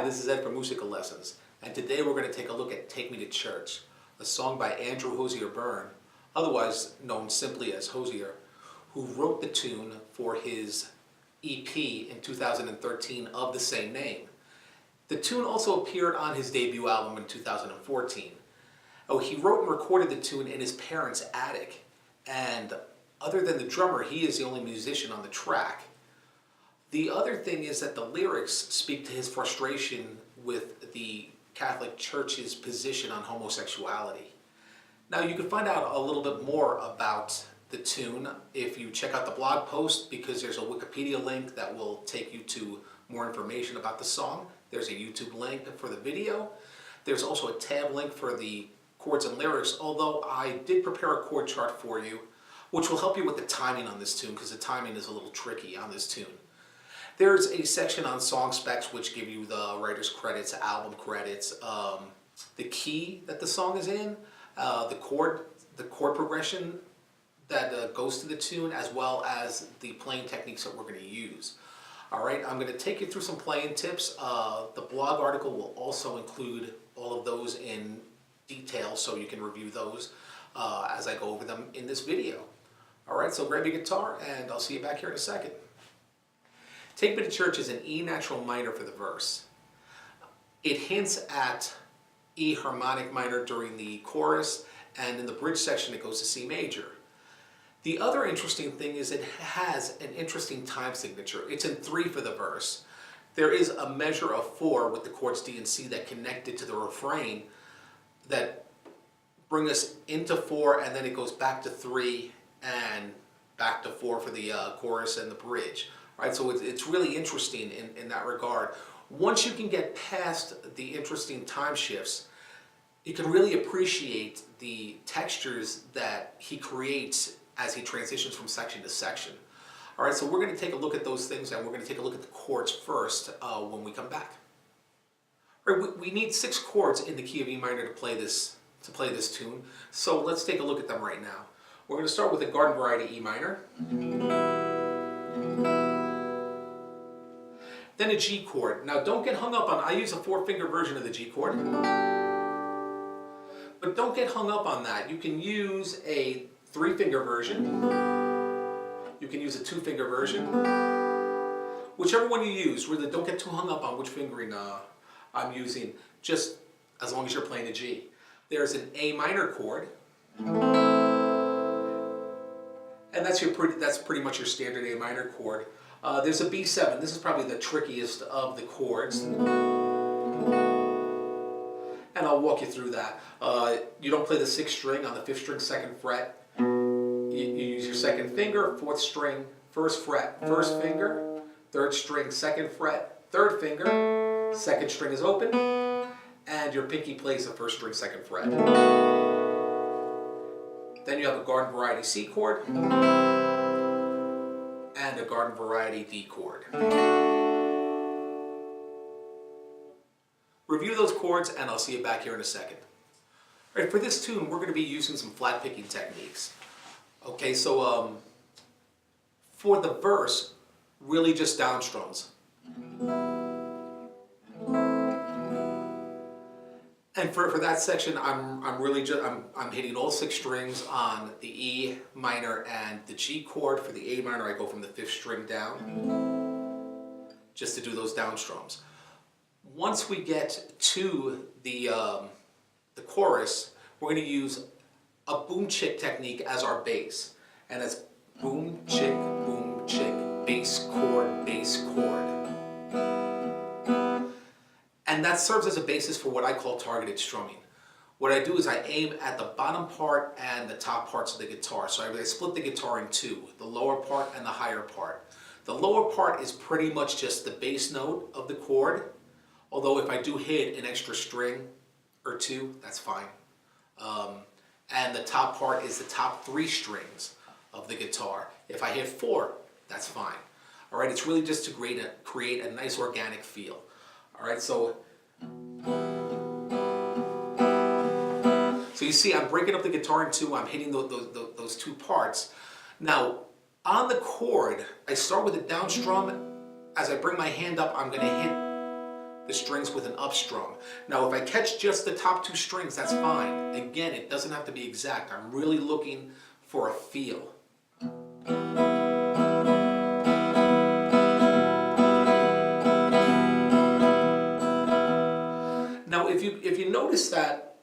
this is Ed from Musical Lessons, and today we're going to take a look at Take Me to Church, a song by Andrew Hozier Byrne, otherwise known simply as Hozier, who wrote the tune for his EP in 2013 of the same name. The tune also appeared on his debut album in 2014. Oh, he wrote and recorded the tune in his parents' attic, and other than the drummer, he is the only musician on the track. The other thing is that the lyrics speak to his frustration with the Catholic Church's position on homosexuality. Now, you can find out a little bit more about the tune if you check out the blog post, because there's a Wikipedia link that will take you to more information about the song. There's a YouTube link for the video. There's also a tab link for the chords and lyrics, although I did prepare a chord chart for you, which will help you with the timing on this tune, because the timing is a little tricky on this tune. There's a section on song specs which give you the writer's credits, album credits, the key that the song is in, the chord progression that goes to the tune, as well as the playing techniques that we're going to use. All right, I'm going to take you through some playing tips. The blog article will also include all of those in detail, so you can review those as I go over them in this video. All right, so grab your guitar, and I'll see you back here in a second. Take Me to Church is an E natural minor for the verse. It hints at E harmonic minor during the chorus, and in the bridge section it goes to C major. The other interesting thing is it has an interesting time signature. It's in 3 for the verse. There is a measure of 4 with the chords D and C that connected to the refrain that bring us into 4, and then it goes back to 3 and back to 4 for the chorus and the bridge. Right, so it's really interesting in that regard. Once you can get past the interesting time shifts, you can really appreciate the textures that he creates as he transitions from section to section. All right, so we're going to take a look at those things, and we're going to take a look at the chords first when we come back. All right, we need 6 chords in the key of E minor to play this tune. So let's take a look at them right now. We're going to start with a garden variety E minor. Then a G chord. Now don't get hung up on, I use a 4-finger version of the G chord. But don't get hung up on that. You can use a 3-finger version. You can use a 2-finger version. Whichever one you use, really don't get too hung up on which fingering I'm using, just as long as you're playing a G. There's an A minor chord. And that's pretty much your standard A minor chord. There's a B7. This is probably the trickiest of the chords. And I'll walk you through that. You don't play the 6th string on the 5th string, 2nd fret. You use your 2nd finger, 4th string, 1st fret, 1st finger, 3rd string, 2nd fret, 3rd finger, 2nd string is open, and your pinky plays the 1st string, 2nd fret. Then you have a garden variety C chord and a garden variety D chord. Review those chords, and I'll see you back here in a second. All right, for this tune, we're going to be using some flat picking techniques. Okay, so for the verse, really just down strums. And for that section, I'm hitting all 6 strings on the E minor and the G chord. For the A minor, I go from the 5th string down, just to do those down strums. Once we get to the chorus, we're going to use a boom chick technique as our bass, and it's boom chick, bass chord, bass chord. And that serves as a basis for what I call targeted strumming. What I do is I aim at the bottom part and the top parts of the guitar. So I split the guitar in 2, the lower part and the higher part. The lower part is pretty much just the bass note of the chord, although if I do hit an extra string or 2, that's fine. And the top part is the top 3 strings of the guitar. If I hit 4, that's fine. All right, it's really just to create a nice organic feel. All right, so you see I'm breaking up the guitar in 2, I'm hitting those 2 parts. Now, on the chord, I start with a down strum. As I bring my hand up, I'm going to hit the strings with an up strum. Now if I catch just the top two strings, that's fine. Again, it doesn't have to be exact. I'm really looking for a feel. Now if you notice that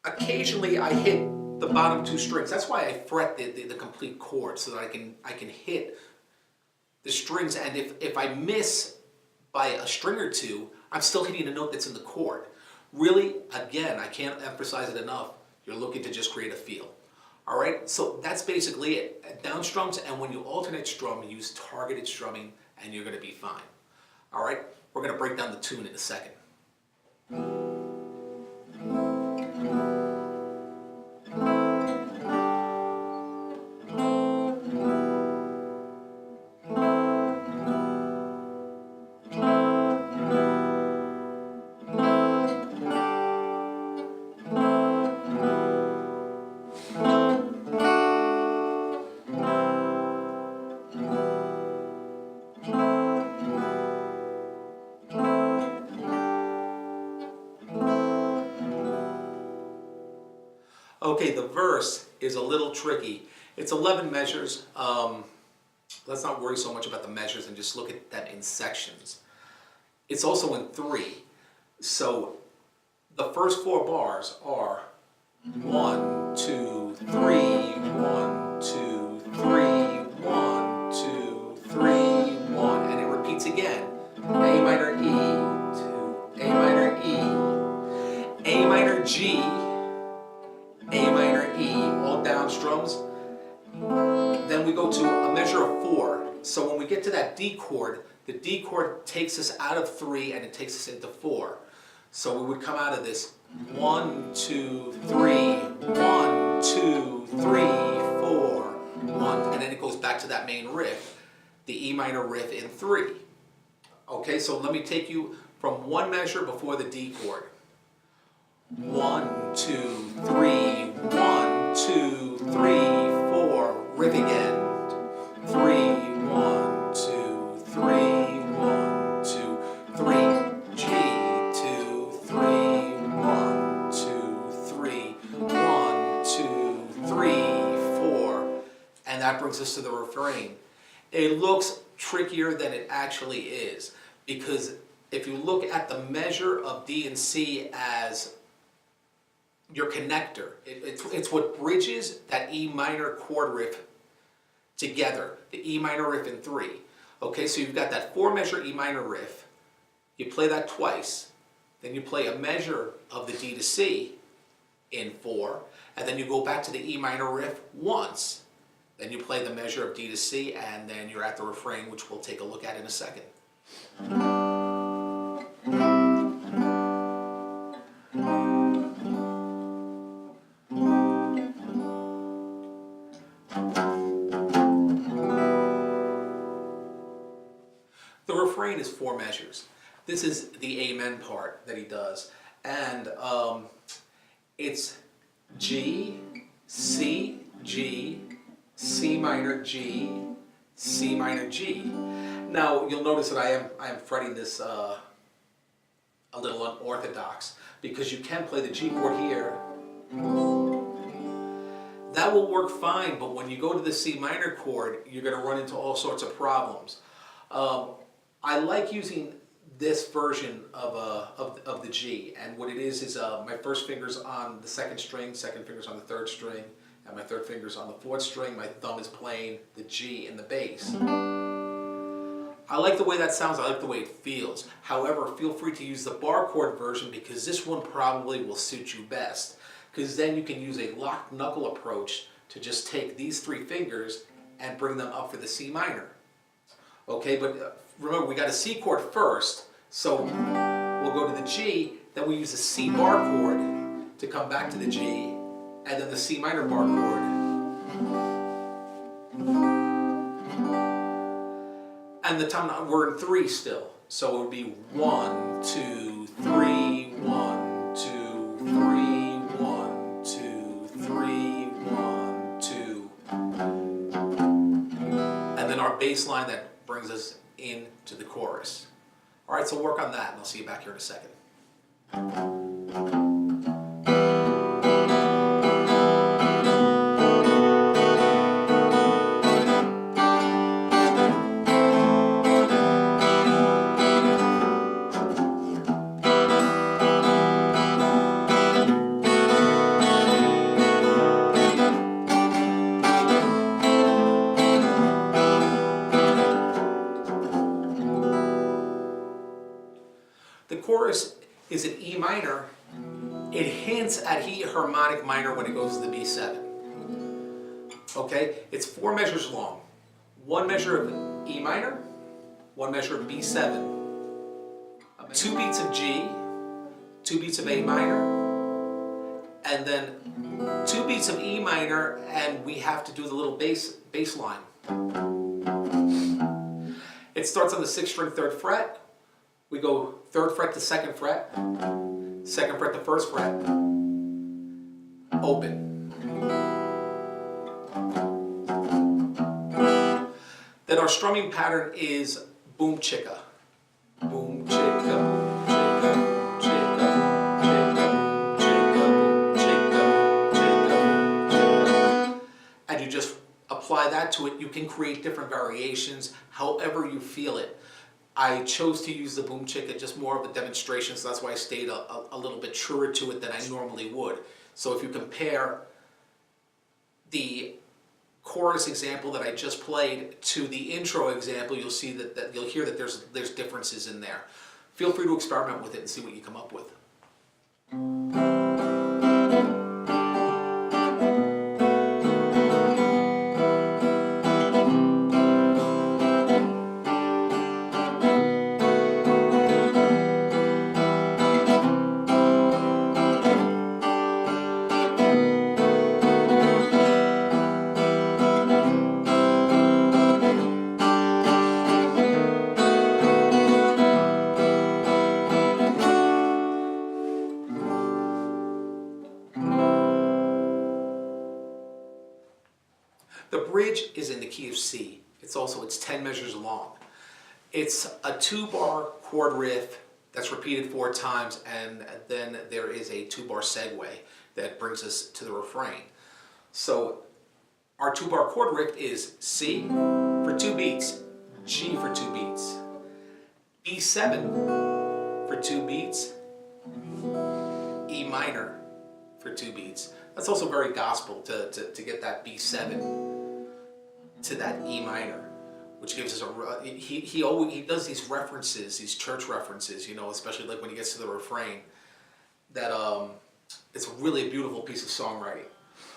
occasionally I hit the bottom two strings, that's why I fret the complete chord, so that I can hit the strings, and if I miss by a string or two, I'm still hitting a note that's in the chord. Really, again, I can't emphasize it enough, you're looking to just create a feel. All right, so that's basically it. Down strums, and when you alternate strum, use targeted strumming, and you're gonna be fine. All right, we're gonna break down the tune in a second. Okay, the verse is a little tricky. It's 11 measures. Let's not worry so much about the measures and just look at them in sections. It's also in 3. So the first 4 bars are 1, 2, 3, 1, 2, 3, 1, 2, 3, 1, and it repeats again. A minor E, 2, A minor E, A minor G, A minor E, all down strums. Then we go to a measure of 4. So when we get to that D chord, the D chord takes us out of 3 and it takes us into 4. So we would come out of this 1, 2, 3, 1, 2, 3, 4, 1, and then it goes back to that main riff, the E minor riff in 3. Okay, so let me take you from one measure before the D chord. 1, 2, 3, 1, 2, 3, 4, riff again. 3, 1, 2, 3, 1, 2, 3, G, 2, 3, 1, 2, 3, 1, 2, 3, 4, and that brings us to the refrain. It looks trickier than it actually is, because if you look at the measure of D and C as your connector, it's what bridges that E minor chord riff together, the E minor riff in 3. Okay, so you've got that 4 measure E minor riff, you play that twice, then you play a measure of the D to C in 4, and then you go back to the E minor riff once, then you play the measure of D to C, and then you're at the refrain, which we'll take a look at in a second. The refrain is 4 measures. This is the amen part that he does. And it's G, C, G, C minor, G, C minor, G. Now you'll notice that I am fretting this a little unorthodox, because you can play the G chord here. That will work fine, but when you go to the C minor chord, you're going to run into all sorts of problems. I like using this version of the G, and what it is my first finger's on the 2nd string, second finger's on the 3rd string, and my 3rd finger's on the 4th string. My thumb is playing the G in the bass. I like the way that sounds, I like the way it feels. However, feel free to use the bar chord version, because this one probably will suit you best, because then you can use a locked knuckle approach to just take these 3 fingers and bring them up for the C minor. Okay, but remember, we got a C chord first, so we'll go to the G, then we use the C bar chord to come back to the G, and then the C minor bar chord. And the time, we're in 3 still, so it would be 1, 2, 3, 1, 2, 3, 1, 2, 3, 1, 2. And then our bass line that brings us into the chorus. All right, so work on that, and I'll see you back here in a second. The chorus is in E minor. It hints at E harmonic minor when it goes to the B7. Okay, it's 4 measures long. 1 measure of E minor, 1 measure of B7, 2 beats of G, 2 beats of A minor, and then 2 beats of E minor, and we have to do the little bass line. It starts on the 6th string, 3rd fret. We go 3rd fret to 2nd fret, 2nd fret to 1st fret, open. Then our strumming pattern is boom chicka. Boom chicka, boom chicka, boom chicka, boom chicka, boom chicka, boom chicka, boom chicka. And you just apply that to it. You can create different variations, however you feel it. I chose to use the boom chicka, just more of a demonstration, so that's why I stayed a little bit truer to it than I normally would. So if you compare the chorus example that I just played to the intro example, you'll see that you'll hear that there's differences in there. Feel free to experiment with it and see what you come up with. The bridge is in the key of C. It's 10 measures long. It's a 2-bar chord riff that's repeated 4 times, and then there is a 2-bar segue that brings us to the refrain. So our 2-bar chord riff is C for 2 beats, G for 2 beats, B7 for 2 beats, E minor for 2 beats. That's also very gospel to get that B7 to that E minor, which gives us he does these references, these church references, you know, especially like when he gets to the refrain, that it's really a beautiful piece of songwriting.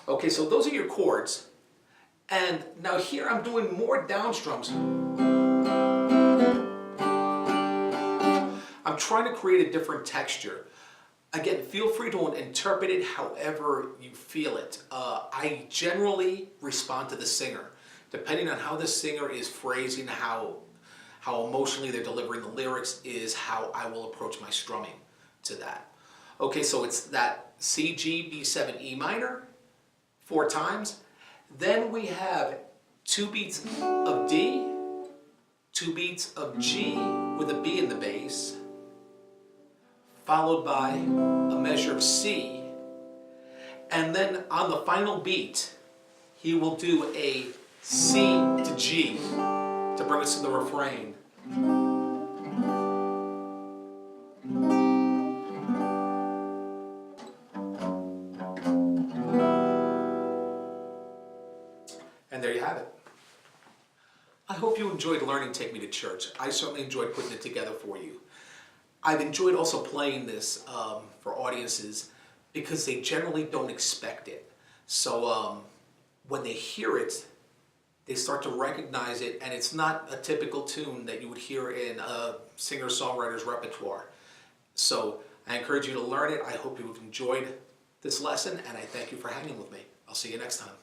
Okay, so those are your chords, and now here I'm doing more down strums. I'm trying to create a different texture. Again, feel free to interpret it however you feel it. I generally respond to the singer. Depending on how the singer is phrasing, how emotionally they're delivering the lyrics, is how I will approach my strumming to that. Okay, so it's that C, G, B7, E minor, 4 times. Then we have 2 beats of D, 2 beats of G with a B in the bass, followed by a measure of C. And then on the final beat, he will do a C to G to bring us to the refrain. And there you have it. I hope you enjoyed learning Take Me to Church. I certainly enjoyed putting it together for you. I've enjoyed also playing this for audiences because they generally don't expect it. So when they hear it, they start to recognize it, and it's not a typical tune that you would hear in a singer-songwriter's repertoire. So I encourage you to learn it. I hope you've enjoyed this lesson, and I thank you for hanging with me. I'll see you next time.